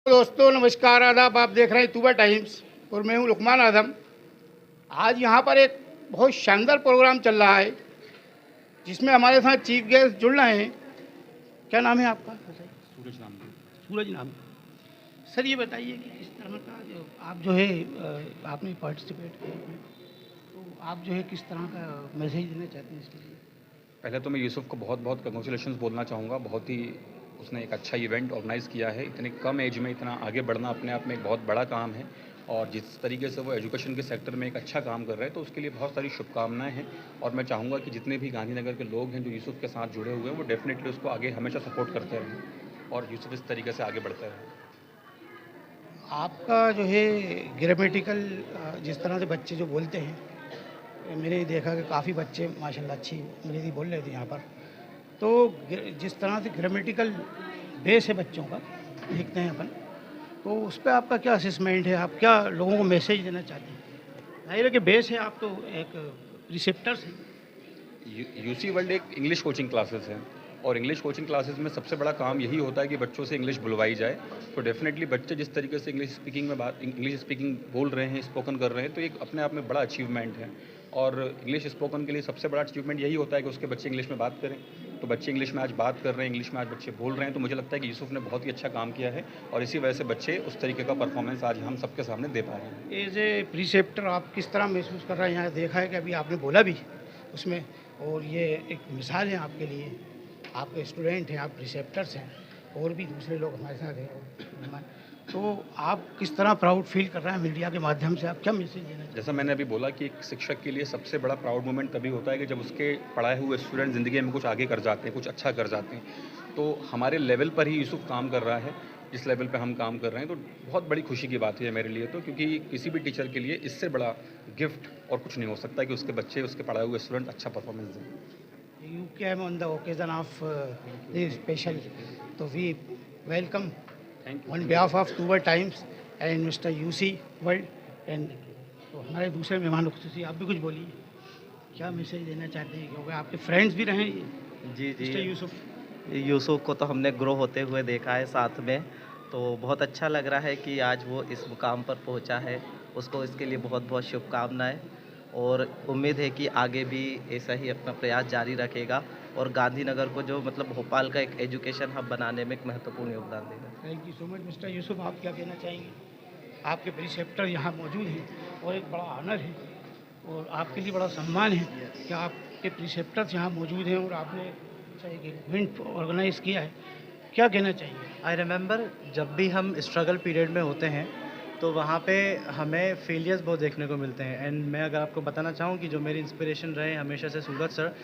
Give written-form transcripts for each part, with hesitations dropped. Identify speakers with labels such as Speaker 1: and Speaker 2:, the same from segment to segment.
Speaker 1: दोस्तों नमस्कार आदाब। आप देख रहे हैं अक्टूबर टाइम्स और मैं हूं लुकमान आदम। आज यहां पर एक बहुत शानदार प्रोग्राम चल रहा है जिसमें हमारे साथ चीफ गेस्ट जुड़ रहे हैं। क्या नाम है आपका?
Speaker 2: सूरज नाम है।
Speaker 1: सूरज नाम है। सर ये बताइए कि किस तरह का जो आप जो है आपने पार्टिसिपेट किया है, तो आप जो है किस तरह का मैसेज देना चाहते हैं इसके लिए?
Speaker 2: पहले तो मैं यूसुफ़ को बहुत बहुत कंग्रेचुलेशंस बोलना चाहूँगा। बहुत ही उसने एक अच्छा इवेंट ऑर्गेनाइज़ किया है। इतने कम एज में इतना आगे बढ़ना अपने आप में एक बहुत बड़ा काम है और जिस तरीके से वो एजुकेशन के सेक्टर में एक अच्छा काम कर रहे हैं तो उसके लिए बहुत सारी शुभकामनाएं हैं। और मैं चाहूँगा कि जितने भी गांधीनगर के लोग हैं जो यूसुफ़ के साथ जुड़े हुए हैं वो डेफिनेटली उसको आगे हमेशा सपोर्ट करते रहें और यूसुफ़ इस तरीके से आगे बढ़ते रहें।
Speaker 1: आपका जो है ग्रामेटिकल जिस तरह से बच्चे जो बोलते हैं, मैंने देखा कि काफ़ी बच्चे माशाल्लाह अच्छी अंग्रेज़ी बोल रहे थे यहाँ पर। तो जिस तरह से ग्रामेटिकल बेस है बच्चों का देखते हैं अपन, तो उस पे आपका क्या असेसमेंट है? आप क्या लोगों को मैसेज देना चाहते हैं? जाहिर है कि बेस है, आप तो एक रिसेप्टर्स हैं।
Speaker 2: यूसी वर्ल्ड एक इंग्लिश कोचिंग क्लासेस है और इंग्लिश कोचिंग क्लासेस में सबसे बड़ा काम यही होता है कि बच्चों से इंग्लिश बुलवाई जाए। तो डेफिनेटली बच्चे जिस तरीके से इंग्लिश स्पीकिंग बोल रहे हैं, स्पोकन कर रहे हैं, तो एक अपने आप में बड़ा अचीवमेंट है। और इंग्लिश स्पोकन के लिए सबसे बड़ा अचीवमेंट यही होता है कि उसके बच्चे इंग्लिश में बात करें। तो बच्चे इंग्लिश में आज बात कर रहे हैं, इंग्लिश में आज बच्चे बोल रहे हैं, तो मुझे लगता है कि यूसुफ़ ने बहुत ही अच्छा काम किया है और इसी वजह से बच्चे उस तरीके का परफॉर्मेंस आज हम सबके सामने दे पा रहे हैं।
Speaker 1: एज ए प्रिसेप्टर आप किस तरह महसूस कर रहे हैं? यहाँ देखा है कि अभी आपने बोला भी उसमें, और ये एक मिसाल है आपके लिए। आपके स्टूडेंट हैं, आप रिसेप्टर्स हैं और भी दूसरे लोग हमारे साथ हैं, तो आप किस तरह प्राउड फील कर रहे हैं? मीडिया के माध्यम से आप क्या मैसेज देना चाहते
Speaker 2: जैसा मैंने अभी बोला कि एक शिक्षक के लिए सबसे बड़ा प्राउड मोमेंट तभी होता है कि जब उसके पढ़ाए हुए स्टूडेंट ज़िंदगी में कुछ आगे कर जाते हैं, कुछ अच्छा कर जाते हैं। तो हमारे लेवल पर ही यूसुफ़ काम कर रहा है, जिस लेवल पे हम काम कर रहे हैं, तो बहुत बड़ी खुशी की बात है मेरे लिए तो, क्योंकि किसी भी टीचर के लिए इससे बड़ा गिफ्ट और कुछ नहीं हो सकता कि उसके बच्चे, उसके पढ़ाए हुए स्टूडेंट अच्छा परफॉर्मेंस दें।
Speaker 1: हैं? You came on the occasion of this special, तो we welcome
Speaker 2: thank you.
Speaker 1: On behalf of Tubar Times and Mister UC World and तो हमारे दूसरे मेहमान खुसूसी। आप भी कुछ बोलिए, क्या मैसेज देना चाहते हैं? क्योंकि आपके फ्रेंड्स भी रहे ये
Speaker 3: जी,
Speaker 1: मिस्टर
Speaker 3: जी।
Speaker 1: यूसुफ।
Speaker 3: यूसुफ़ को तो हमने ग्रो होते हुए देखा है साथ में, तो बहुत अच्छा लग रहा है कि आज वो इस मुकाम पर पहुंचा है। उसको इसके लिए बहुत-बहुत शुभकामनाएँ और उम्मीद है कि आगे भी ऐसा ही अपना प्रयास जारी रखेगा और गांधीनगर को जो मतलब भोपाल का एक एजुकेशन हब बनाने में एक महत्वपूर्ण योगदान देगा।
Speaker 1: Thank you so much mister Yusuf. आप क्या कहना चाहेंगे? आपके प्रिसेप्टर यहाँ मौजूद हैं और एक बड़ा ऑनर है और आपके लिए बड़ा सम्मान है कि आपके प्रिसेप्टर्स यहाँ मौजूद हैं और आपने अच्छा एक इवेंट ऑर्गेनाइज किया है। क्या कहना चाहिए?
Speaker 4: आई रिमेंबर जब भी हम स्ट्रगल पीरियड में होते हैं तो वहाँ पे हमें फेलियर्स बहुत देखने को मिलते हैं। एंड मैं अगर आपको बताना चाहूँ कि जो मेरी इंस्पिरेशन रहे हमेशा से सूरज सर।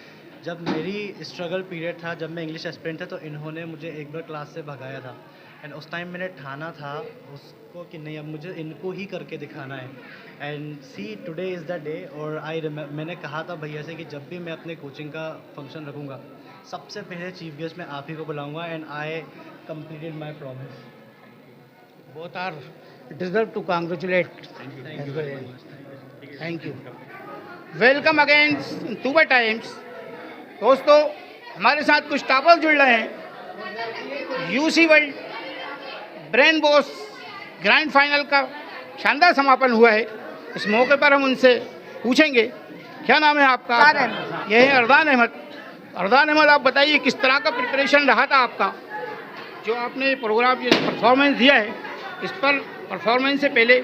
Speaker 4: जब मेरी स्ट्रगल पीरियड था, जब मैं इंग्लिश एस्पिरेंट था, तो इन्होंने मुझे एक बार क्लास से भगाया था। एंड उस टाइम मैंने ठाना था उसको कि नहीं, अब मुझे इनको ही करके दिखाना है। And see today is the day. और मैंने कहा था भैया से कि जब भी मैं अपने कोचिंग का फंक्शन रखूँगा सबसे पहले चीफ गेस्ट मैं आप ही को बुलाऊंगा। And I completed my promise.
Speaker 1: Both are deserve to congratulate. Thank you. Welcome again Tubar Times. दोस्तों हमारे साथ कुछ टॉपर्स जुड़ रहे हैं। UC World brain boss grand final का शानदार समापन हुआ है। इस मौके पर हम उनसे पूछेंगे, क्या नाम है आपका? यह है अरदान अहमद। अरदान अहमद, आप बताइए किस तरह का प्रिपरेशन रहा था आपका? जो आपने प्रोग्राम ये परफॉर्मेंस दिया है, इस पर परफॉर्मेंस से पहले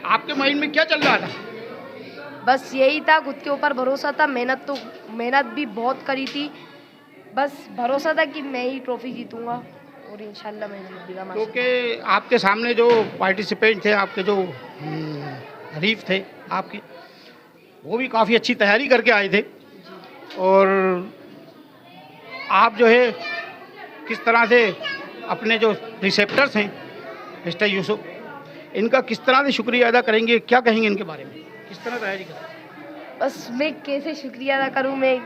Speaker 1: आपके माइंड में क्या चल रहा था?
Speaker 5: बस यही था, खुद के ऊपर भरोसा था। मेहनत भी बहुत करी थी। बस भरोसा था कि मैं ही ट्रॉफी जीतूंगा और इंशाल्लाह मैं जीत दूंगा।
Speaker 1: क्योंकि आपके सामने जो पार्टिसिपेंट थे, आपके जो हरीफ थे आपके, वो भी काफ़ी अच्छी तैयारी करके आए थे। और आप जो है किस तरह से अपने जो रिसेप्टर्स हैं मिस्टर यूसुफ, इनका किस तरह से शुक्रिया अदा करेंगे? क्या कहेंगे इनके बारे में? किस तरह तैयारी करें?
Speaker 5: बस मैं कैसे शुक्रिया अदा करूं? मैं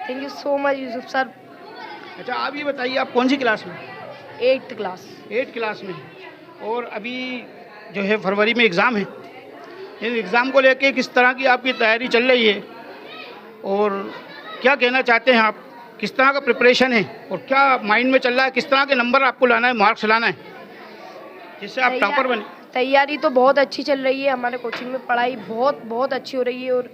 Speaker 5: thank you so much Yusuf sir.
Speaker 1: अच्छा, आप ये बताइए, आप कौन सी क्लास में?
Speaker 5: 8th class.
Speaker 1: 8th क्लास में। और अभी जो है फरवरी में एग्ज़ाम है। इन एग्ज़ाम को लेके किस तरह की आपकी तैयारी चल रही है और क्या कहना चाहते हैं आप? किस तरह का प्रिपरेशन है और क्या माइंड में चल रहा है? किस तरह के नंबर आपको लाना है, मार्क्स लाना है? जिससे आप टॉपर बने?
Speaker 5: तैयारी तो बहुत अच्छी चल रही है हमारे कोचिंग में, पढ़ाई बहुत बहुत अच्छी हो रही है। और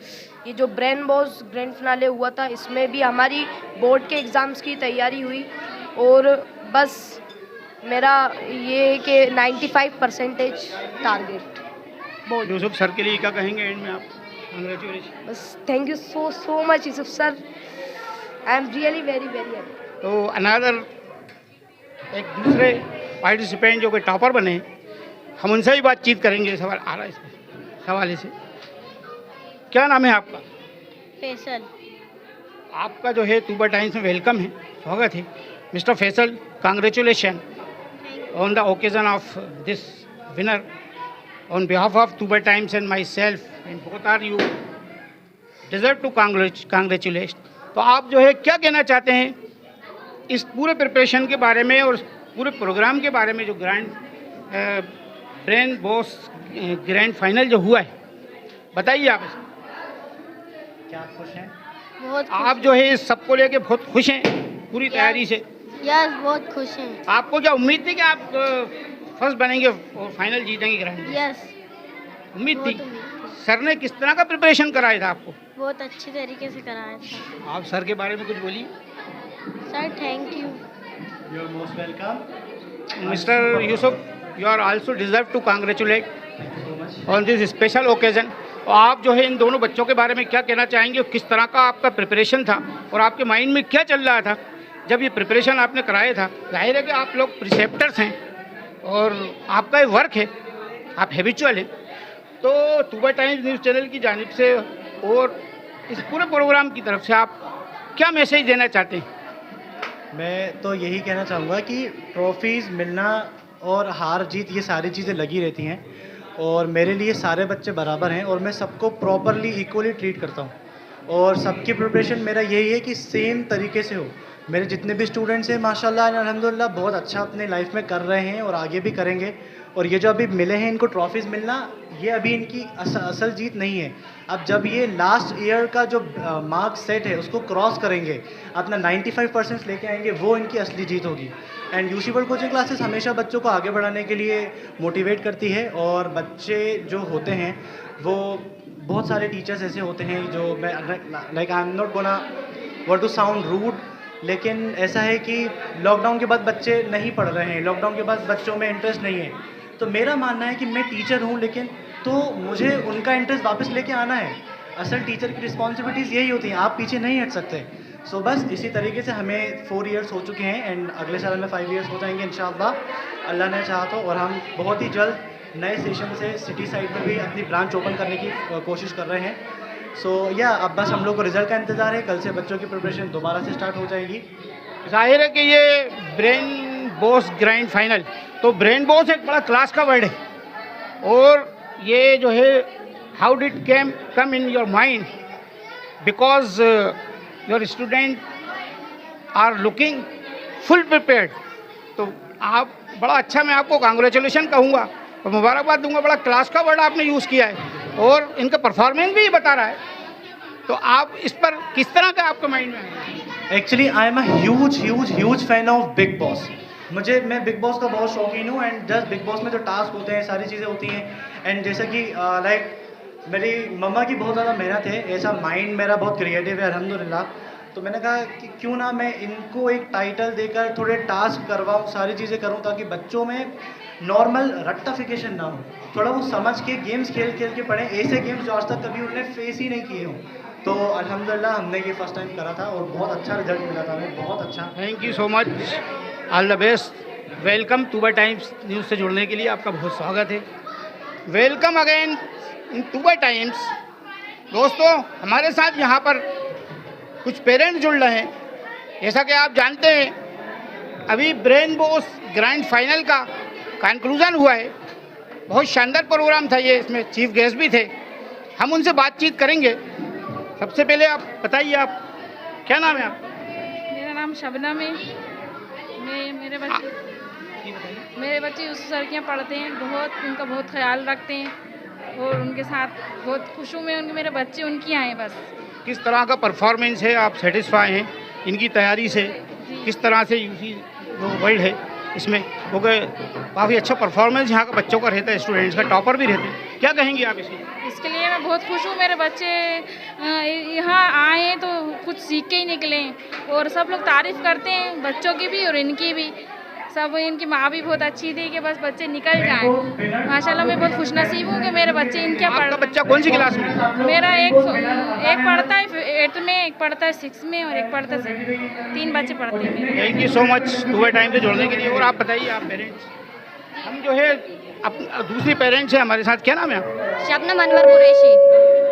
Speaker 5: ये जो ब्रेन बॉस ग्रैंड फिनाले हुआ था इसमें भी हमारी बोर्ड के एग्ज़ाम्स की तैयारी हुई। और बस मेरा ये है कि 95% टारगेट बोर्ड।
Speaker 1: यूसुफ सर के लिए क्या कहेंगे एंड में आप? कांग्रेचुलेशन।
Speaker 5: बस thank you so much Yusuf sir, I am really very very happy.
Speaker 1: तो अनदर एक दूसरे पार्टिसिपेंट जो कि टॉपर बने, हम उनसे ही बातचीत करेंगे। सवाल आ रहा है इसमें हवाले से। क्या नाम है आपका?
Speaker 6: फैसल।
Speaker 1: आपका जो है तूबा टाइम्स में वेलकम है, स्वागत है। Mister Faisal, congratulation on the occasion of this winner. On behalf of Tooba Times and myself and both are you deserve to congratulate. तो आप जो है क्या कहना चाहते हैं इस पूरे प्रिपरेशन के बारे में और पूरे प्रोग्राम के बारे में, जो ब्रेन बॉस ग्रैंड फाइनल जो हुआ है, बताइए आप इसमें।
Speaker 4: क्या आप खुश हैं?
Speaker 6: बहुत
Speaker 1: आप जो है इस सबको लेके बहुत खुश हैं पूरी तैयारी से?
Speaker 6: यस, बहुत खुश हैं।
Speaker 1: आपको क्या उम्मीद थी कि आप फर्स्ट बनेंगे और फाइनल जीतेंगे ग्रैंड?
Speaker 6: यस,
Speaker 1: उम्मीद थी।
Speaker 6: बहुत उम्मीद थी।
Speaker 1: सर ने किस तरह का प्रिपरेशन कराया था आपको?
Speaker 6: बहुत अच्छी तरीके से कराया था।
Speaker 1: आप सर के बारे में कुछ बोलिए।
Speaker 6: Sir thank you.
Speaker 4: You are most welcome.
Speaker 1: Mister Yusuf, you are also deserve to congratulate on this special occasion. और आप जो है इन दोनों बच्चों के बारे में क्या कहना चाहेंगे और किस तरह का आपका प्रिपरेशन था और आपके माइंड में क्या चल रहा था जब ये प्रिपरेशन आपने कराया था? जाहिर है कि आप लोग प्रिसेप्टर्स हैं और आपका ये वर्क है, आप हैबिचुअल हैं। तो तूबा टाइम्स न्यूज़ चैनल की जानिब से और इस पूरे प्रोग्राम की तरफ से आप क्या मैसेज देना चाहते हैं?
Speaker 4: मैं तो यही कहना चाहूँगा कि ट्रॉफीज़ मिलना और हार जीत ये सारी चीज़ें लगी रहती हैं, और मेरे लिए सारे बच्चे बराबर हैं और मैं सबको प्रॉपरली इक्वली ट्रीट करता हूँ। और सबकी प्रिपरेशन मेरा यही है कि सेम तरीके से हो। मेरे जितने भी स्टूडेंट्स हैं माशाल्लाह अल्हम्दुलिल्लाह बहुत अच्छा अपने लाइफ में कर रहे हैं और आगे भी करेंगे। और ये जो अभी मिले हैं इनको ट्रॉफीज़ मिलना, ये अभी इनकी असल जीत नहीं है। अब जब ये लास्ट ईयर का जो मार्क्स सेट है उसको क्रॉस करेंगे, अपना 95% लेके आएंगे, वो इनकी असली जीत होगी। And UC world coaching classes हमेशा बच्चों को आगे बढ़ाने के लिए मोटिवेट करती है। और बच्चे जो होते हैं वो बहुत सारे टीचर्स ऐसे होते हैं जो मैं like I am not gonna want to sound rude, लेकिन ऐसा है कि लॉकडाउन के बाद बच्चे नहीं पढ़ रहे हैं, लॉकडाउन के बाद बच्चों में इंटरेस्ट नहीं है। तो मेरा मानना है कि मैं टीचर हूँ, लेकिन तो मुझे उनका इंटरेस्ट वापस लेके आना है। असल टीचर की रिस्पॉन्सिबिलिटीज़ यही होती हैं, आप पीछे नहीं हट सकते। सो बस इसी तरीके से हमें 4 इयर्स हो चुके हैं एंड अगले साल में 5 इयर्स हो जाएंगे इंशाअल्लाह, अल्लाह ने चाहा तो। और हम बहुत ही जल्द नए सेशन से सिटी साइड में भी अपनी ब्रांच ओपन करने की कोशिश कर रहे हैं। सो अब बस हम लोग को रिजल्ट का इंतज़ार है। कल से बच्चों की प्रिपरेशन दोबारा से स्टार्ट हो जाएगी।
Speaker 1: जाहिर है कि ये ब्रेन बॉस ग्रैंड फाइनल, तो ब्रेन बॉस एक बड़ा क्लास का वर्ड है। और ये जो है how did come in your mind, because your student are looking full prepared. तो आप बड़ा अच्छा, मैं आपको कांग्रेचुलेशन कहूँगा और मुबारकबाद दूंगा। बड़ा क्लास का वर्ड आपने यूज़ किया है और इनका परफॉर्मेंस भी ये बता रहा है। तो आप इस पर किस तरह का आपके माइंड में है?
Speaker 4: Actually I am a huge fan of big boss. मैं बिग बॉस का बहुत शौकीन हूँ। एंड जस्ट बिग बॉस में जो टास्क होते हैं, सारी चीज़ें होती हैं, एंड जैसे कि लाइक मेरी मम्मा की बहुत ज़्यादा मेहनत है, ऐसा माइंड मेरा बहुत क्रिएटिव है अल्हम्दुलिल्लाह। तो मैंने कहा कि क्यों ना मैं इनको एक टाइटल देकर थोड़े टास्क करवाऊँ, सारी चीज़ें करूँ, ताकि बच्चों में नॉर्मल रट्टाफिकेशन ना हो, थोड़ा वो समझ के गेम्स खेल के पढ़ें, ऐसे गेम्स जो आज तक कभी उन्होंने फेस ही नहीं किए हों। तो अल्हम्दुलिल्लाह हमने ये फर्स्ट टाइम करा था और बहुत अच्छा रिजल्ट मिला था हमें, बहुत अच्छा।
Speaker 1: Thank you so much, all the best, welcome Tooba Times news से जुड़ने के लिए आपका बहुत स्वागत है। Welcome again in Tooba Times. दोस्तों, हमारे साथ यहाँ पर कुछ पेरेंट्स जुड़ रहे हैं। जैसा कि आप जानते हैं अभी ब्रेन बॉस ग्रैंड फाइनल का कंक्लूज़न हुआ है। बहुत शानदार प्रोग्राम था ये, इसमें चीफ गेस्ट भी थे। हम उनसे बातचीत करेंगे। सबसे पहले आप बताइए, आप क्या नाम है आपका?
Speaker 7: मेरा नाम शबनम है। मेरे बच्चे उस सर के यहाँ पढ़ते हैं, बहुत उनका बहुत ख्याल रखते हैं और उनके साथ बहुत खुश हूँ मैं। मेरे बच्चे उनकी आए बस।
Speaker 1: किस तरह का परफॉर्मेंस है, आप सेटिस्फाई हैं इनकी तैयारी से? किस तरह से यूसी जो वर्ल्ड है इसमें, क्योंकि काफ़ी अच्छा परफॉर्मेंस यहाँ का बच्चों का रहता है, स्टूडेंट्स का, टॉपर भी रहते हैं। क्या कहेंगी आप इसमें?
Speaker 7: इसके लिए मैं बहुत खुश हूँ। मेरे बच्चे यहाँ आए तो कुछ सीख के ही निकले और सब लोग तारीफ़ करते हैं, बच्चों की भी और इनकी भी। सब इनकी माँ भी बहुत अच्छी थी कि बस बच्चे निकल जाएं। माशाल्लाह मैं बहुत खुशनसीब हूँ कि मेरे बच्चे इनके
Speaker 1: आपका बच्चा कौन सी क्लास में?
Speaker 7: मेरा एक पढ़ता है 8th में, एक पढ़ता है 6 में और एक पढ़ता है 7। 3 बच्चे पढ़ते हैं मेरे।
Speaker 1: थैंक यू सो मच सुबह टाइम से जुड़ने के लिए। और आप बताइए, आप पेरेंट्स, हम जो है दूसरी पेरेंट्स हैं हमारे साथ, क्या नाम है आप?
Speaker 6: शबनम अनवर कुरैशी।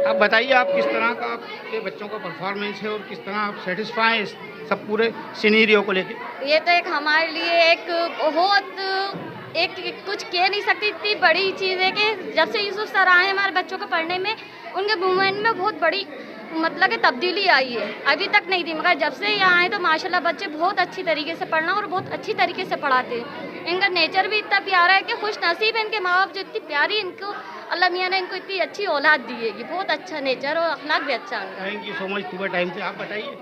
Speaker 1: आप बताइए, आप किस तरह का आपके बच्चों का परफॉर्मेंस है और किस तरह आप सेटिस्फाई हैं इस सब पूरे सिनेरियो को लेके?
Speaker 6: ये तो एक हमारे लिए एक बहुत एक कुछ कह नहीं सकती इतनी बड़ी चीज़ है कि जब से यूसुफ सर आए हमारे बच्चों को पढ़ने में, उनके मूवमेंट में बहुत बड़ी मतलब कि तब्दीली आई है। अभी तक नहीं थी, मगर जब से यहाँ आए तो माशाल्लाह बच्चे बहुत अच्छी तरीके से पढ़ना और बहुत अच्छी तरीके से पढ़ाते हैं। इनका नेचर भी इतना प्यारा है कि खुश नसीब है इनके माँ बाप जो इतनी प्यारी इनको अल्लाह मियाँ ने इनको इतनी अच्छी औलाद दी है। बहुत अच्छा नेचर और अखलाक भी अच्छा है।
Speaker 1: थैंक यू सो मच सुबह टाइम से। आप बताइए,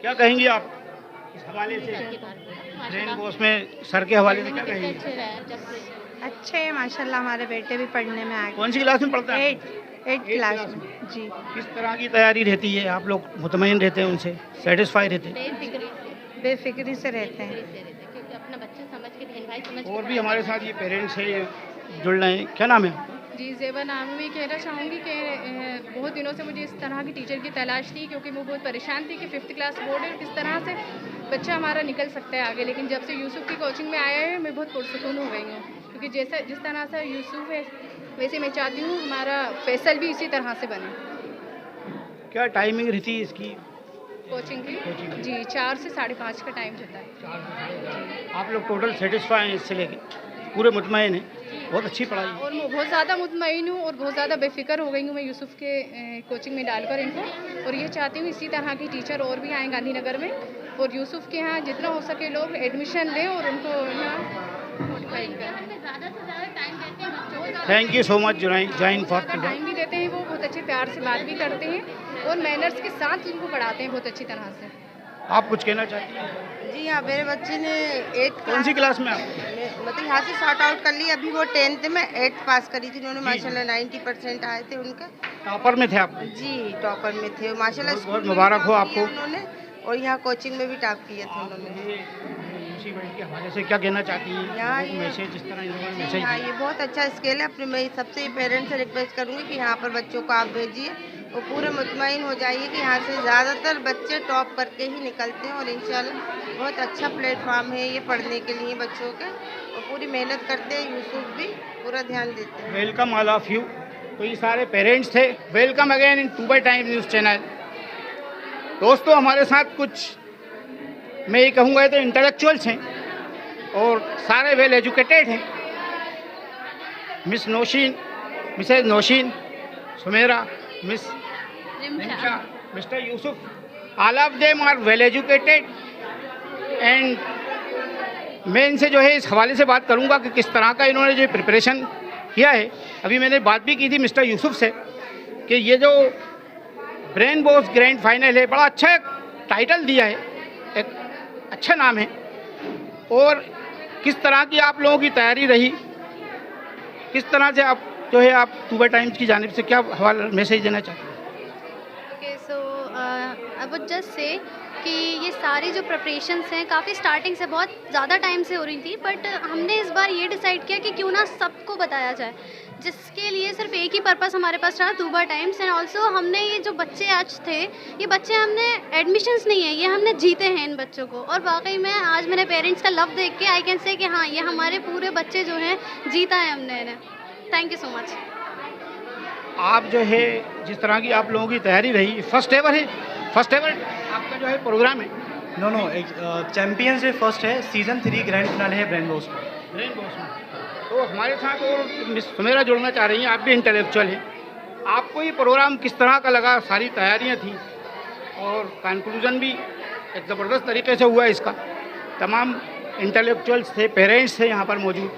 Speaker 1: क्या कहेंगे आप इस हवाले से, ब्रेन बॉस में सर के हवाले से क्या कहेंगे?
Speaker 8: अच्छे हैं माशाल्लाह, हमारे बेटे भी पढ़ने में आए।
Speaker 1: कौन सी क्लास में पढ़ता है?
Speaker 8: 8 क्लास में जी।
Speaker 1: किस तरह की तैयारी रहती है? आप लोग मुतमईन रहते हैं उनसे, सेटिस्फाई रहते हैं?
Speaker 8: बेफिक्री से रहते हैं।
Speaker 6: अपना बच्चा समझ के बहन भाई समझ
Speaker 1: और भी हमारे साथ ये पेरेंट्स हैं, ये जुड़ रहे हैं। क्या नाम है?
Speaker 7: जी ज़ेबा नाम। मैं कहना चाहूँगी कि बहुत दिनों से मुझे इस तरह की टीचर की तलाश थी, क्योंकि मैं बहुत परेशान थी कि 5th क्लास बोर्ड है, किस तरह से बच्चा हमारा निकल सकता है आगे। लेकिन जब से यूसुफ की कोचिंग में आया है मैं बहुत पुरसुकून हो गई हूँ, क्योंकि जिस तरह से यूसुफ है वैसे मैं चाहती हूँ हमारा फैसल भी इसी तरह से बने।
Speaker 1: क्या टाइमिंग रहती है इसकी
Speaker 7: कोचिंग की? जी 4 से 5:30 का टाइम रहता है।
Speaker 1: आप लोग टोटल सेटिस्फाई हैं इससे लेके? पूरे मुतमईन हैं? बहुत अच्छी पढ़ाई है।
Speaker 7: और मैं बहुत ज़्यादा मुतमईन हूँ और बहुत ज़्यादा बेफिक्र हो गई हूँ मैं यूसुफ के कोचिंग में डालकर इनको। और ये चाहती हूँ इसी तरह की टीचर और भी आएँ गांधीनगर में, और यूसुफ के यहाँ जितना हो सके लोग एडमिशन लें और उनको यहाँ मोटिफाई करें।
Speaker 1: Thank you so much join for
Speaker 7: time भी देते हैं, वो बहुत अच्छे प्यार से बात भी करते हैं और मैनर्स के साथ उनको पढ़ाते हैं बहुत अच्छी तरह से।
Speaker 1: आप कुछ कहना चाहती हैं?
Speaker 8: जी हाँ, मेरे बच्चे ने 8
Speaker 1: कौन सी क्लास में आप?
Speaker 8: मतलब यहाँ से शॉर्ट आउट कर ली। अभी वो 10th में 8th पास करी थी उन्होंने, माशाल्लाह 90% आए थे उनके।
Speaker 1: टॉपर में थे आप?
Speaker 8: जी टॉपर में थे माशाल्लाह।
Speaker 1: बहुत मुबारक हो आपको।
Speaker 8: उन्होंने और यहाँ कोचिंग में भी टॉप किए थे उन्होंने।
Speaker 1: यूसी के हवाले से क्या कहना चाहती हैं?
Speaker 8: यहाँ
Speaker 1: मैसेज जिस तरह इन्होंने मैसेज
Speaker 8: हाँ, ये बहुत अच्छा स्केल है। अपने मैं सबसे पेरेंट्स से रिक्वेस्ट करूँगी कि यहाँ पर बच्चों को आप भेजिए और पूरे मुतमईन हो जाइए कि यहाँ से ज़्यादातर बच्चे टॉप करके ही निकलते हैं। और इंशाल्लाह बहुत अच्छा प्लेटफॉर्म है ये पढ़ने के लिए बच्चों के, और पूरी मेहनत करते हैं। यूसुफ भी पूरा ध्यान देते हैं।
Speaker 1: Welcome all of you. तो ये सारे पेरेंट्स थे। वेलकम अगेन इन 2/टाइम न्यूज़ चैनल। दोस्तों, हमारे साथ कुछ, मैं ये कहूँगा तो इंटेलेक्चुअल्स हैं और सारे वेल एजुकेटेड हैं। Miss Naushin, mrs Naushin, Sumera, miss Rimsha, mister Yusuf, all of them are well educated. And मैं इनसे जो है इस हवाले से बात करूंगा कि किस तरह का इन्होंने जो प्रिपरेशन किया है। अभी मैंने बात भी की थी मिस्टर यूसुफ से कि ये जो ब्रेन बॉस ग्रैंड फाइनल है, बड़ा अच्छा एक टाइटल दिया है, एक अच्छा नाम है। और किस तरह की आप लोगों की तैयारी रही, किस तरह से आप जो है आप 2/टाइम्स की जानिब से क्या हवाला मैसेज देना चाहते हैं?
Speaker 9: Okay, so I would just say कि ये सारी जो प्रिपरेशंस हैं काफ़ी स्टार्टिंग से बहुत ज़्यादा टाइम से हो रही थी, बट हमने इस बार ये डिसाइड किया कि क्यों ना सबको बताया जाए, जिसके लिए सिर्फ एक ही पर्पस हमारे पास रहा 2/टाइम्स। एंड ऑल्सो हमने ये जो बच्चे आज थे, ये बच्चे हमने एडमिशन्स नहीं है, ये हमने जीते हैं इन बच्चों को। और वाकई में आज मेरे पेरेंट्स का लव देख के आई कैन से कि हाँ, ये हमारे पूरे बच्चे जो हैं जीता है हमने इन्हें। Thank you so much.
Speaker 1: आप जो है जिस तरह की आप लोगों की तैयारी रही, फर्स्ट एवर है, फर्स्ट एवर आपका जो है प्रोग्राम है?
Speaker 4: नो चैम्पियंस डे फर्स्ट है, सीज़न 3 ग्रैंड फिनाले है ब्रेन बॉस में।
Speaker 1: ब्रेन बॉस में तो हमारे साथ और मिस सुमेरा जुड़ना चाह रही हैं। आप भी इंटेलेक्चुअल हैं, आपको ये प्रोग्राम किस तरह का लगा? सारी तैयारियां थी और कंक्लूजन भी एक ज़बरदस्त तरीके से हुआ इसका। तमाम इंटेलेक्चुअल्स थे, पेरेंट्स थे यहाँ पर मौजूद,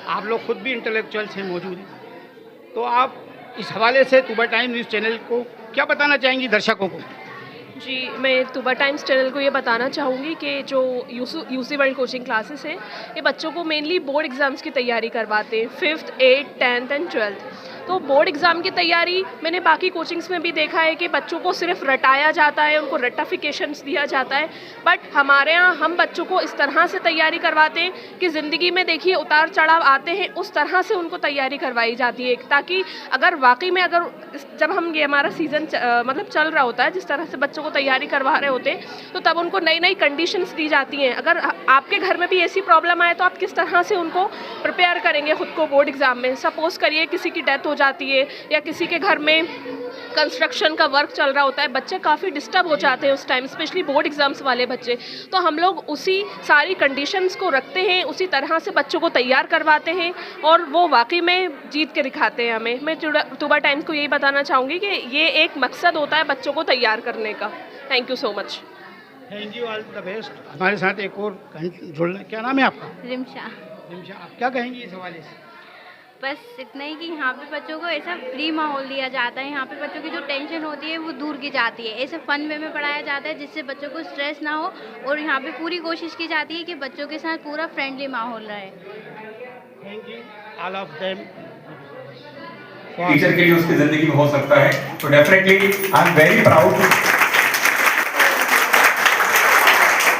Speaker 1: आप लोग खुद भी इंटेलेक्चुअल्स हैं मौजूद हैं। तो आप इस हवाले से 2/टाइम न्यूज़ चैनल को क्या बताना चाहेंगी दर्शकों को?
Speaker 10: जी, मैं तुबा टाइम्स चैनल को ये बताना चाहूँगी कि जो यूसी वर्ल्ड कोचिंग क्लासेस हैं, ये बच्चों को मेनली बोर्ड एग्ज़ाम्स की तैयारी करवाते हैं, 5th, 8th, 10th and 12th। तो बोर्ड एग्ज़ाम की तैयारी मैंने बाकी कोचिंग्स में भी देखा है कि बच्चों को सिर्फ रटाया जाता है, उनको रट्टाफिकेशंस दिया जाता है, बट हमारे यहाँ हम बच्चों को इस तरह से तैयारी करवाते हैं कि ज़िंदगी में देखिए उतार चढ़ाव आते हैं, उस तरह से उनको तैयारी करवाई जाती है, ताकि अगर वाकई में अगर जब हम ये हमारा सीज़न मतलब चल रहा होता है, जिस तरह से बच्चों को तैयारी करवा रहे होते हैं, तो तब उनको नई नई कंडीशंस दी जाती हैं। अगर आपके घर में भी ऐसी प्रॉब्लम आए तो आप किस तरह से उनको प्रिपेयर करेंगे खुद को बोर्ड एग्ज़ाम में। सपोज़ करिए किसी की डेथ हो जाती है या किसी के घर में कंस्ट्रक्शन का वर्क चल रहा होता है, बच्चे काफ़ी डिस्टर्ब हो जाते हैं उस टाइम, स्पेशली बोर्ड एग्ज़ाम्स वाले बच्चे। तो हम लोग उसी सारी कंडीशंस को रखते हैं, उसी तरह से बच्चों को तैयार करवाते हैं और वो वाकई में जीत के दिखाते हैं हमें। मैं तुबा टाइम्स को यही बताना चाहूँगी कि ये एक मकसद होता है बच्चों को तैयार करने का। Thank you so much.
Speaker 1: Thank you, all the best. हमारे साथ एक और जुड़ना, क्या नाम है आपका?
Speaker 11: रिमशा।
Speaker 1: रिमशा, आप क्या कहेंगी इस हवाले से?
Speaker 11: बस इतना ही कि यहाँ पे बच्चों को ऐसा फ्री माहौल दिया जाता है, यहाँ पे बच्चों की जो टेंशन होती है वो दूर की जाती है, ऐसे फन वे में पढ़ाया जाता है जिससे बच्चों को स्ट्रेस ना हो, और यहाँ पे पूरी कोशिश की जाती है कि बच्चों के साथ पूरा फ्रेंडली माहौल रहे।
Speaker 1: Thank you all of them.
Speaker 12: Teacher के लिए उसकी जिंदगी में हो सकता है, तो definitely I am very proud.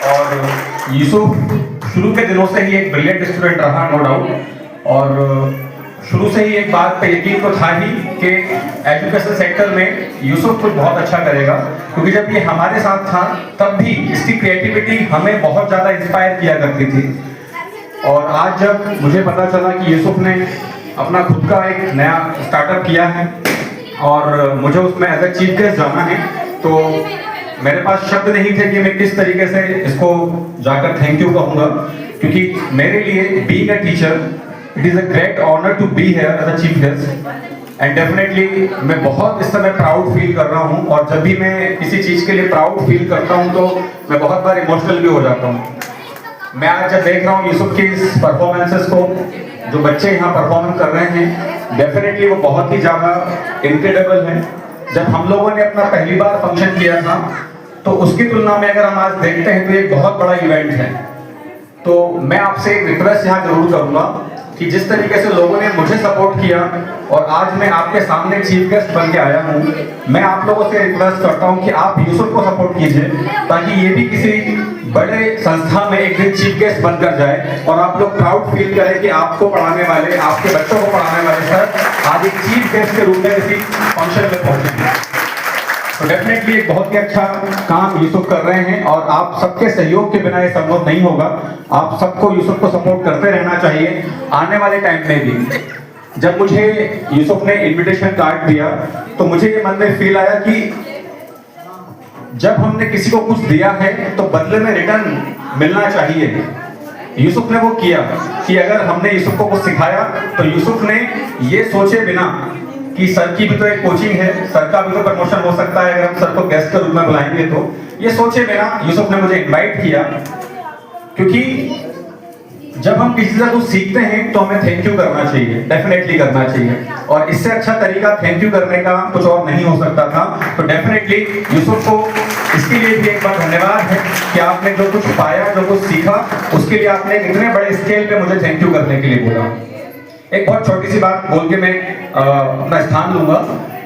Speaker 12: और यूसुफ शुरू के दिनों से ही एक ब्रिलियंट स्टूडेंट रहा, नो डाउट, और शुरू से ही एक बात पे यकीन तो था ही कि एजुकेशन सेक्टर में यूसुफ कुछ बहुत अच्छा करेगा, क्योंकि जब ये हमारे साथ था तब भी इसकी क्रिएटिविटी हमें बहुत ज़्यादा इंस्पायर किया करती थी। और आज जब मुझे पता चला कि यूसुफ ने अपना खुद का एक नया स्टार्टअप किया है और मुझे उसमें एज ए चीफ गेस्ट जाना है, तो मेरे पास शब्द नहीं थे कि मैं किस तरीके से इसको जाकर थैंक यू कहूँगा, क्योंकि मेरे लिए being a teacher it is a great honour to be here as a chief guest, and definitely मैं बहुत इस समय प्राउड फील कर रहा हूँ। और जब भी मैं किसी चीज़ के लिए प्राउड फील करता हूँ तो मैं बहुत बार इमोशनल भी हो जाता हूँ। मैं आज जब देख रहा हूँ यूसुफ की इस परफॉर्मेंसेस को, जो बच्चे यहाँ परफॉर्म कर रहे हैं, डेफिनेटली वो बहुत ही ज़्यादा इनक्रेडिबल है। जब हम लोगों ने अपना पहली बार फंक्शन किया था तो उसकी तुलना में अगर हम आज देखते हैं तो एक बहुत बड़ा इवेंट है। तो मैं आपसे एक रिक्वेस्ट यहाँ जरूर करूँगा कि जिस तरीके से लोगों ने मुझे सपोर्ट किया और आज मैं आपके सामने चीफ गेस्ट बन के आया हूँ, मैं आप लोगों से रिक्वेस्ट करता हूँ कि आप यूसुफ को सपोर्ट कीजिए, ताकि ये भी किसी बड़े संस्था में एक दिन चीफ गेस्ट बनकर जाए और आप लोग प्राउड फील करें कि आपको पढ़ाने वाले, आपके बच्चों को पढ़ाने वाले सर आज एक चीफ गेस्ट के रूप में किसी फंक्शन में पहुंचे। तो डेफिनेटली एक बहुत ही अच्छा काम यूसुफ कर रहे हैं और आप सबके सहयोग के बिना ये संभव नहीं होगा। आप सबको यूसुफ को सपोर्ट करते रहना चाहिए आने वाले टाइम में भी। जब मुझे यूसुफ ने इनविटेशन कार्ड दिया तो मुझे ये मन में फील आया कि जब हमने किसी को कुछ दिया है तो बदले में रिटर्न मिलना चाहिए। यूसुफ ने वो किया कि अगर हमने यूसुफ को कुछ सिखाया तो यूसुफ ने ये सोचे बिना कि सर की भी तो एक कोचिंग है, सर का भी तो प्रमोशन हो सकता है अगर हम सर को गेस्ट के रूप में बुलाएंगे, तो ये सोचे बिना यूसुफ ने मुझे इनवाइट किया। क्योंकि जब हम किसी से कुछ सीखते हैं तो हमें थैंक यू करना चाहिए, डेफिनेटली करना चाहिए, और इससे अच्छा तरीका थैंक यू करने का कुछ और नहीं हो सकता था। तो डेफिनेटली यूसुफ को इसके लिए भी एक बार धन्यवाद है कि आपने जो कुछ पाया, जो कुछ सीखा, उसके लिए आपने इतने बड़े स्केल पे मुझे थैंक यू करने के लिए बोला। एक बहुत छोटी सी बात बोल के मैं अपना स्थान लूंगा।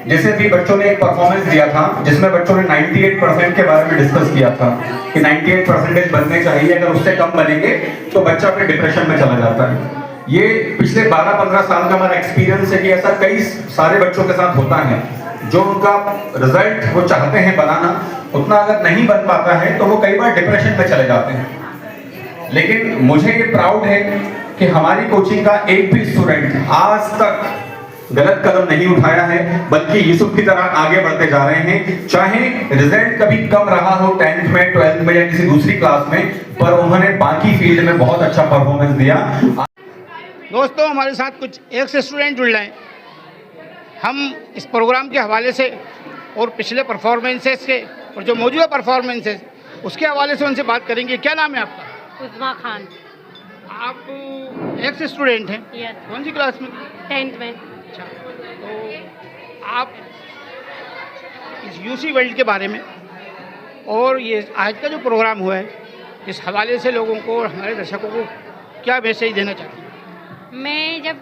Speaker 12: जैसे भी बच्चों ने एक परफॉर्मेंस दिया था जिसमें बच्चों ने 98% के बारे में डिस्कस किया था कि 98% बनने चाहिए, अगर उससे कम बनेंगे तो बच्चा फिर डिप्रेशन में चला जाता है। ये पिछले 12-15 साल का हमारा एक्सपीरियंस है कि ऐसा कई सारे बच्चों के साथ होता है, जो उनका रिजल्ट वो चाहते हैं बनाना, उतना अगर नहीं बन पाता है तो वो कई बार डिप्रेशन में चले जाते हैं। लेकिन मुझे ये प्राउड है कि हमारी कोचिंग का एक भी स्टूडेंट आज तक गलत कदम नहीं उठाया है, बल्कि यूसुफ की तरह आगे बढ़ते जा रहे हैं। चाहे रिजल्ट कभी कम रहा हो 10th में, 12th में या किसी दूसरी क्लास में, पर उन्होंने बाकी फील्ड में बहुत अच्छा परफॉर्मेंस दिया।
Speaker 1: दोस्तों, हमारे साथ कुछ एक्स स्टूडेंट जुड़ रहे हैं। हम इस प्रोग्राम के हवाले से और पिछले परफॉर्मेंसेस के और जो मौजूदा परफॉर्मेंसेस उसके हवाले से उनसे बात करेंगे। क्या नाम है आपका?
Speaker 13: उज़मा खान।
Speaker 1: आप एक्स स्टूडेंट हैं?
Speaker 13: यस।
Speaker 1: कौन सी क्लास में?
Speaker 13: 10th में।
Speaker 1: अच्छा, तो आप इस यूसी वर्ल्ड के बारे में और ये आज का जो प्रोग्राम हुआ है, इस हवाले से लोगों को और हमारे दर्शकों को क्या मैसेज देना चाहती हैं?
Speaker 13: मैं जब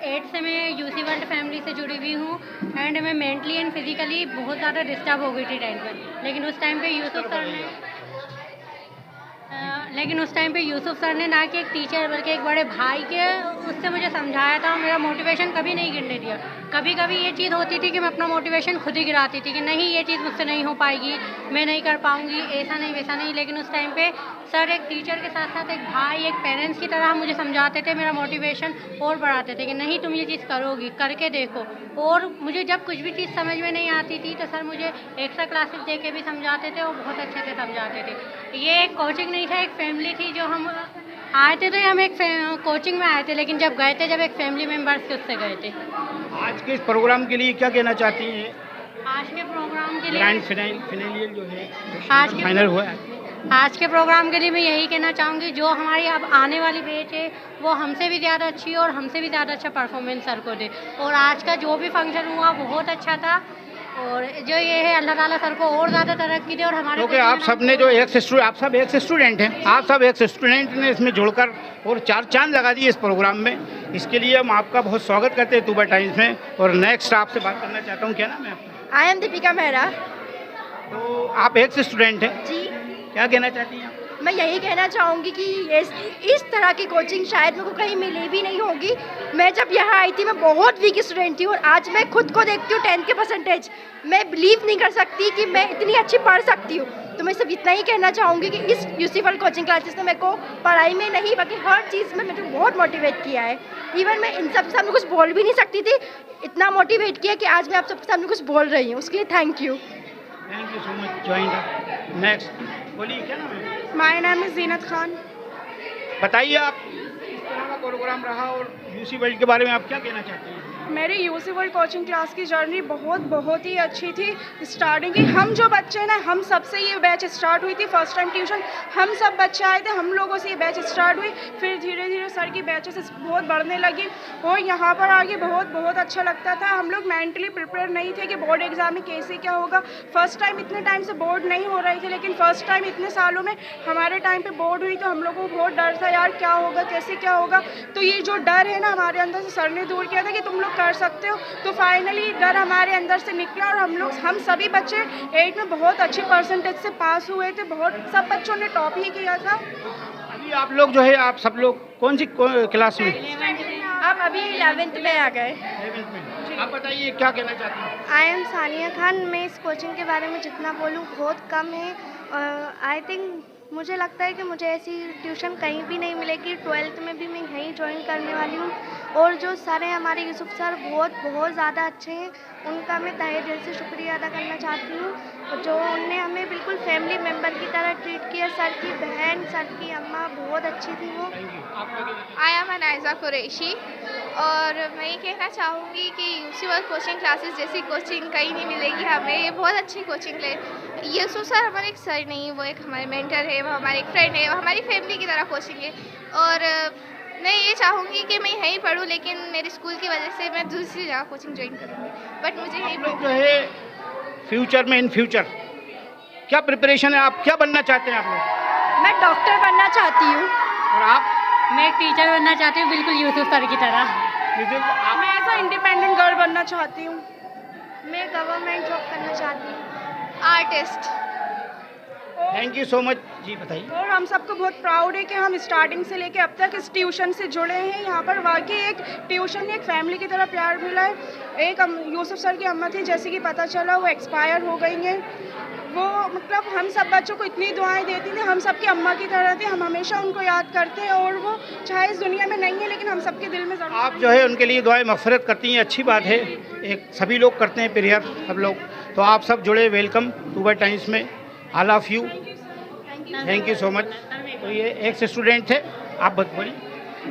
Speaker 13: 8 से मैं यूसी वर्ल्ड फैमिली से जुड़ी हुई हूँ एंड मैं मेंटली एंड फिजिकली बहुत ज़्यादा डिस्टर्ब हो गई थी 10 पर, लेकिन उस टाइम पे यूसुफ सर ने ना कि एक टीचर बल्कि एक बड़े भाई के उससे मुझे समझाया था। मेरा मोटिवेशन कभी नहीं गिरने दिया। कभी कभी ये चीज़ होती थी कि मैं अपना मोटिवेशन खुद ही गिराती थी कि नहीं ये चीज़ मुझसे नहीं हो पाएगी, मैं नहीं कर पाऊँगी, ऐसा नहीं वैसा नहीं। लेकिन उस टाइम पे सर एक टीचर के साथ साथ एक भाई एक पेरेंट्स की तरह मुझे समझाते थे, मेरा मोटिवेशन और बढ़ाते थे कि नहीं तुम ये चीज़ करोगी, करके देखो। और मुझे जब कुछ भी चीज़ समझ में नहीं आती थी तो सर मुझे एक्स्ट्रा क्लासेस दे के भी समझाते थे और बहुत अच्छे से समझाते थे। ये एक कोचिंग नहीं था, एक फैमिली थी। जो हम आए थे तो हम एक कोचिंग में आए थे, लेकिन जब गए थे जब एक फैमिली मेम्बर्स के उससे गए थे।
Speaker 1: आज के इस प्रोग्राम के लिए क्या कहना चाहती हैं?
Speaker 13: आज के प्रोग्राम के लिए
Speaker 1: ग्रैंड फाइनल जो है
Speaker 13: आज के
Speaker 1: फाइनल हुआ है,
Speaker 13: आज के प्रोग्राम के लिए मैं यही कहना चाहूँगी जो हमारी अब आने वाली बैच है वो हमसे भी ज़्यादा अच्छी और हमसे भी ज़्यादा अच्छा परफॉर्मेंस सर को दे। और आज का जो भी फंक्शन हुआ बहुत अच्छा था और जो ये है अल्लाह ताला सर को और ज़्यादा तरक्की दे। और हमारे
Speaker 1: क्योंकि आप सब ने जो आप सब एक स्टूडेंट हैं, आप सब एक स्टूडेंट ने इसमें जुड़कर और 4 चांद लगा दिए इस प्रोग्राम में। इसके लिए हम आपका बहुत स्वागत करते हैं तुबा टाइम्स में। और नेक्स्ट आपसे बात करना चाहता हूँ, क्या नाम है आपका?
Speaker 5: I am Deepika Mehra.
Speaker 1: तो आप एक स्टूडेंट हैं
Speaker 5: जी,
Speaker 1: क्या कहना चाहती हैं?
Speaker 5: मैं यही कहना चाहूँगी कि इस तरह की कोचिंग शायद मेरे को कहीं मिली भी नहीं होगी। मैं जब यहाँ आई थी मैं बहुत वीक स्टूडेंट थी और आज मैं खुद को देखती हूँ 10 के परसेंटेज। मैं बिलीव नहीं कर सकती कि मैं इतनी अच्छी पढ़ सकती हूँ। तो मैं सिर्फ इतना ही कहना चाहूँगी कि इस यूसी वर्ल्ड कोचिंग क्लासेस ने मेरे को पढ़ाई में नहीं बल्कि हर चीज़ में मेरे को बहुत मोटिवेट किया है। इवन मैं इन सब सामने कुछ बोल भी नहीं सकती थी, इतना मोटिवेट किया कि आज मैं आप सबके सामने कुछ बोल रही हूँ। उसके लिए thank you
Speaker 1: so much joint. Next बोलिए, क्या नाम है?
Speaker 14: माय नाम इज़ ज़ीनत खान।
Speaker 1: बताइए आप इस तरह का प्रोग्राम रहा और यूसी वर्ल्ड के बारे में आप क्या कहना चाहते हैं?
Speaker 14: मेरी यूसी वर्ल्ड कोचिंग क्लास की जर्नी बहुत ही अच्छी थी। स्टार्टिंग की हम जो बच्चे ना हम सबसे ये बैच स्टार्ट हुई थी। फर्स्ट टाइम ट्यूशन हम सब बच्चे आए थे, हम लोगों से ये बैच स्टार्ट हुई। फिर धीरे धीरे सर की बैचेस बहुत बढ़ने लगी और यहाँ पर आगे बहुत अच्छा लगता था। हम लोग मेंटली प्रिपेयर नहीं थे कि बोर्ड एग्ज़ाम में कैसे क्या होगा। फर्स्ट टाइम इतने टाइम से बोर्ड नहीं हो रही थी, लेकिन फर्स्ट टाइम इतने सालों में हमारे टाइम पर बोर्ड हुई तो हम लोगों को बहुत डर था, यार क्या होगा कैसे क्या होगा। तो ये जो डर है ना हमारे अंदर से सर ने दूर किया था कि तुम लोग कर सकते हो। तो फाइनली डर हमारे अंदर से निकला और हम सभी बच्चे 8 में बहुत अच्छी परसेंटेज से पास हुए थे। सब बच्चों ने टॉप ही किया था।
Speaker 1: अभी आप लोग जो है आप सब लोग कौन सी क्लास में?
Speaker 5: हम अभी 11th में आ गए।
Speaker 1: 11th में। आप बताइए क्या कहना चाहते हैं?
Speaker 15: I am Sania Khan. मैं इस कोचिंग के बारे में जितना बोलूँ बहुत कम है। आई थिंक मुझे लगता है कि मुझे ऐसी ट्यूशन कहीं भी नहीं मिलेगी। 12th में भी मैं यहीं ज्वाइन करने वाली हूँ। और जो सर हैं हमारे यूसुफ सर बहुत ज़्यादा अच्छे हैं, उनका मैं तहे दिल से शुक्रिया अदा करना चाहती हूँ। जो उनने हमें बिल्कुल फैमिली मेम्बर की तरह ट्रीट किया। सर की बहन सर की अम्मा बहुत अच्छी थी वो।
Speaker 16: आई एम अनाइज़ा कुरैशी और मैं ये कहना चाहूँगी कि यूसी वर्ल्ड कोचिंग क्लासेस जैसी कोचिंग कहीं नहीं मिलेगी हमें। ये बहुत अच्छी कोचिंग ले। यूसुफ सर हमारे एक सर नहीं, वो एक हमारे मेंटर है, वो हमारे एक फ्रेंड है, वो हमारी फैमिली की तरह कोचिंग है। और मैं ये चाहूँगी कि मैं यहीं पढूं, लेकिन मेरे स्कूल की वजह से मैं दूसरी जगह कोचिंग ज्वाइन करूँगी, बट मुझे यहीं
Speaker 1: जो है फ्यूचर में इन फ्यूचर क्या प्रिपरेशन है? आप क्या बनना चाहते हैं? आप लोग?
Speaker 5: मैं डॉक्टर बनना चाहती हूँ।
Speaker 1: और आप?
Speaker 13: मैं एक टीचर बनना चाहती हूँ, बिल्कुल यूसुफ सर की तरह।
Speaker 14: मैं ऐसा इंडिपेंडेंट गर्ल बनना चाहती हूँ।
Speaker 15: मैं गवर्नमेंट जॉब करना चाहती हूँ,
Speaker 16: artist.
Speaker 1: Thank you so much. जी बताइए।
Speaker 14: और हम सबको बहुत प्राउड है कि हम स्टार्टिंग से लेके अब तक इस ट्यूशन से जुड़े हैं। यहाँ पर वाकई एक ट्यूशन एक फैमिली की तरह प्यार मिला है। एक यूसुफ सर की अम्मा थी, जैसे कि पता चला वो एक्सपायर हो गई हैं। वो मतलब हम सब बच्चों को इतनी दुआएं देती थी, हम सब की अम्मा की तरह थी। हम हमेशा उनको याद करते हैं और वो चाहे इस दुनिया में नहीं है लेकिन हम सबके दिल में ज़रूर।
Speaker 1: आप जो है उनके लिए दुआएं मग़फ़िरत करती हैं, अच्छी बात है। एक सभी लोग करते हैं प्रेयर, सब लोग। तो आप सब जुड़े, वेलकम तुबा टाइम्स में। I love you, thank you so much. तो ये एक स्टूडेंट थे, आप बोलिए।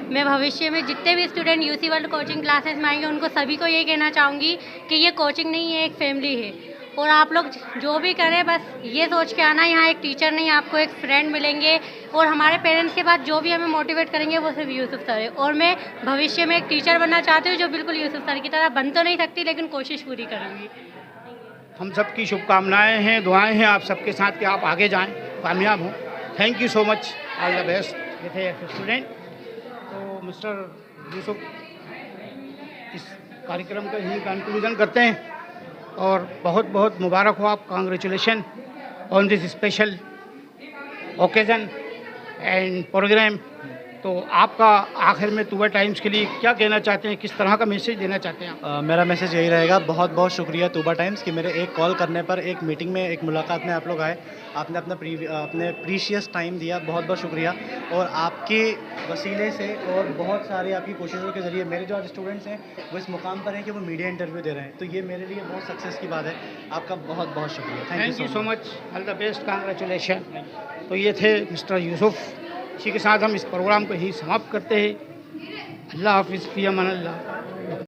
Speaker 13: मैं भविष्य में जितने भी student UC world coaching classes में आएंगे उनको सभी को ये कहना चाहूँगी कि ये कोचिंग नहीं है, एक फैमिली है। और आप लोग जो भी करें बस ये सोच के आना, यहाँ एक टीचर नहीं आपको एक फ्रेंड मिलेंगे। और हमारे पेरेंट्स के बाद जो भी हमें मोटिवेट करेंगे वो सिर्फ यूसुफ सर है। और मैं भविष्य में एक टीचर बनना चाहती हूँ जो बिल्कुल यूसुफ सर की तरह बन तो नहीं सकती लेकिन कोशिश पूरी करूँगी।
Speaker 1: हम सबकी शुभकामनाएं हैं, दुआएं हैं आप सबके साथ कि आप आगे जाएं, कामयाब हों। Thank you so much, all the best. ये थे स्टूडेंट। तो मिस्टर यूसुफ, इस कार्यक्रम का यही कंक्लूजन करते हैं और बहुत बहुत मुबारक हो आप, congratulation on this special occasion and programme. तो आपका आखिर में तूबा टाइम्स के लिए क्या कहना चाहते हैं, किस तरह का मैसेज देना चाहते हैं आप?
Speaker 4: मेरा मैसेज यही रहेगा, बहुत बहुत शुक्रिया तूबा टाइम्स कि मेरे एक कॉल करने पर, एक मीटिंग में, एक मुलाकात में आप लोग आए, आपने अपने प्रीशियस टाइम दिया, बहुत बहुत शुक्रिया। और आपके वसीले से और बहुत सारी आपकी कोशिशों के ज़रिए मेरे जो आज स्टूडेंट्स हैं वो इस मुकाम पर हैं कि वो मीडिया इंटरव्यू दे रहे हैं, तो ये मेरे लिए बहुत सक्सेस की बात है। आपका बहुत बहुत शुक्रिया।
Speaker 1: Thank you so much, all the best, congratulation. तो ये थे मिस्टर यूसुफ। इसी के साथ हम इस प्रोग्राम को यहीं समाप्त करते हैं। अल्लाह हाफिज़, फ़ी अमान अल्लाह।